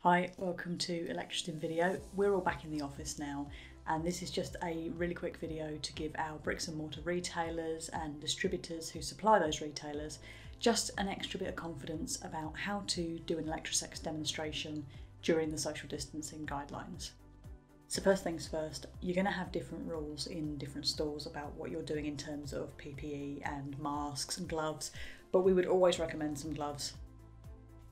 Hi, welcome to ElectraStim video. We're all back in the office now, and this is just a really quick video to give our bricks and mortar retailers and distributors who supply those retailers just an extra bit of confidence about how to do an ElectraStim demonstration during the social distancing guidelines. So first things first, you're going to have different rules in different stores about what you're doing in terms of PPE and masks and gloves, but we would always recommend some gloves.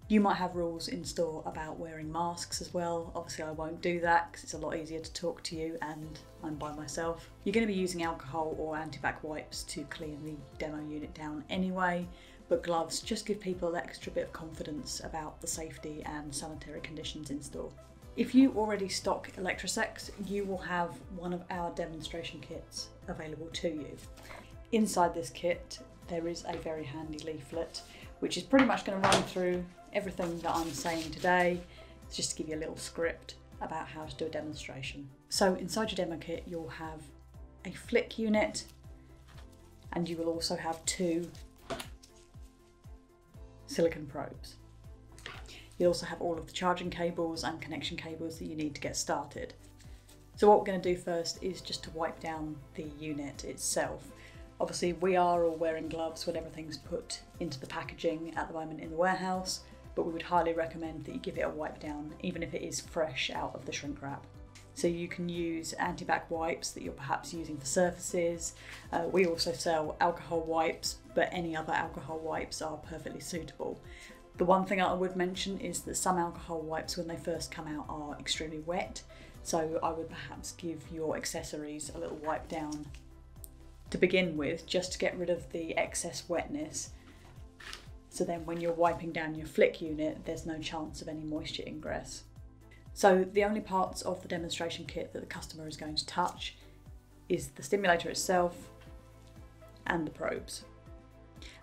You might have rules in store about wearing masks as well. Obviously I won't do that because it's a lot easier to talk to you and I'm by myself. You're going to be using alcohol or antibac wipes to clean the demo unit down anyway, but gloves just give people an extra bit of confidence about the safety and sanitary conditions in store. If you already stock ElectraStim, you will have one of our demonstration kits available to you. Inside this kit there is a very handy leaflet which is pretty much going to run through everything that I'm saying today. It's just to give you a little script about how to do a demonstration. So inside your demo kit you'll have a flick unit and you will also have two silicone probes. You'll also have all of the charging cables and connection cables that you need to get started. So what we're going to do first is just to wipe down the unit itself. Obviously we are all wearing gloves when everything's put into the packaging at the moment in the warehouse, but we would highly recommend that you give it a wipe down even if it is fresh out of the shrink wrap. So you can use antibac wipes that you're perhaps using for surfaces. We also sell alcohol wipes, but any other alcohol wipes are perfectly suitable. The one thing I would mention is that some alcohol wipes when they first come out are extremely wet, so I would perhaps give your accessories a little wipe down to begin with, just to get rid of the excess wetness. So then when you're wiping down your flick unit, there's no chance of any moisture ingress. So the only parts of the demonstration kit that the customer is going to touch is the stimulator itself and the probes.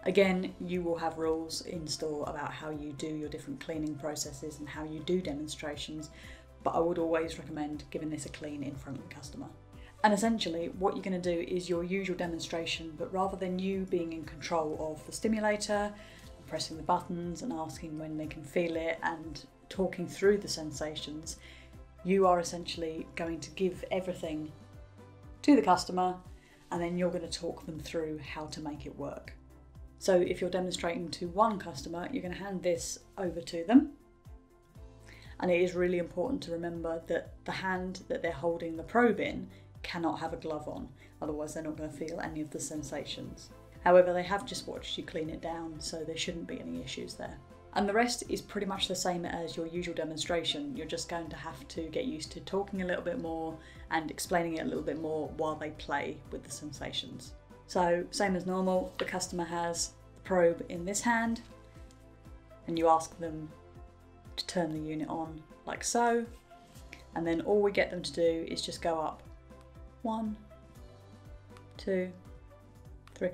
Again, you will have rules in store about how you do your different cleaning processes and how you do demonstrations, but I would always recommend giving this a clean in front of the customer. And essentially what you're going to do is your usual demonstration, but rather than you being in control of the stimulator, pressing the buttons and asking when they can feel it and talking through the sensations, you are essentially going to give everything to the customer and then you're going to talk them through how to make it work. So if you're demonstrating to one customer, you're going to hand this over to them. And it is really important to remember that the hand that they're holding the probe in cannot have a glove on, otherwise they're not going to feel any of the sensations. However, they have just watched you clean it down, so there shouldn't be any issues there. And the rest is pretty much the same as your usual demonstration. You're just going to have to get used to talking a little bit more and explaining it a little bit more while they play with the sensations. So same as normal, the customer has the probe in this hand and you ask them to turn the unit on like so, and then all we get them to do is just go up 1, 2, 3,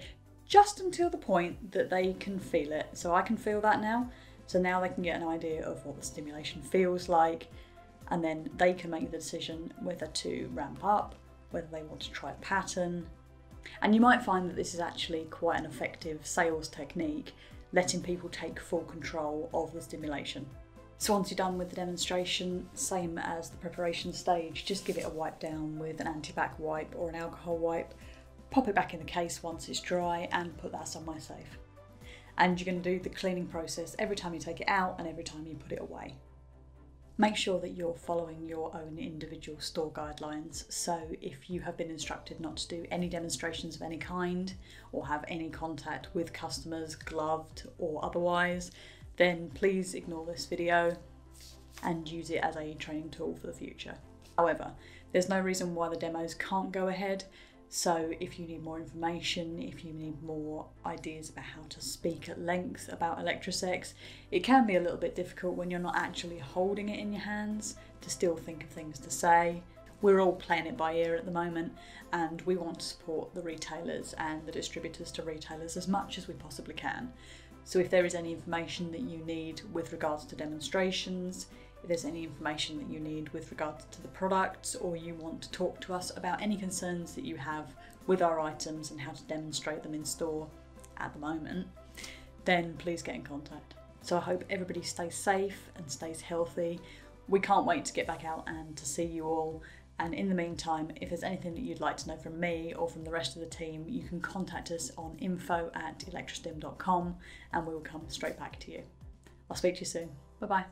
just until the point that they can feel it. So I can feel that now, so now they can get an idea of what the stimulation feels like, and then they can make the decision whether to ramp up, whether they want to try a pattern. And you might find that this is actually quite an effective sales technique, letting people take full control of the stimulation. So once you're done with the demonstration, same as the preparation stage, just give it a wipe down with an antibac wipe or an alcohol wipe, pop it back in the case once it's dry and put that somewhere safe. And you're going to do the cleaning process every time you take it out and every time you put it away. Make sure that you're following your own individual store guidelines. So if you have been instructed not to do any demonstrations of any kind or have any contact with customers, gloved or otherwise, then please ignore this video and use it as a training tool for the future. However, there's no reason why the demos can't go ahead. So if you need more information, if you need more ideas about how to speak at length about ElectraStim, it can be a little bit difficult when you're not actually holding it in your hands to still think of things to say. We're all playing it by ear at the moment and we want to support the retailers and the distributors to retailers as much as we possibly can. So if there is any information that you need with regards to demonstrations, if there's any information that you need with regards to the products, or you want to talk to us about any concerns that you have with our items and how to demonstrate them in store at the moment, then please get in contact. So I hope everybody stays safe and stays healthy. we can't wait to get back out and to see you all. And in the meantime, if there's anything that you'd like to know from me or from the rest of the team, you can contact us on info@electrastim.com and we will come straight back to you. I'll speak to you soon. Bye bye.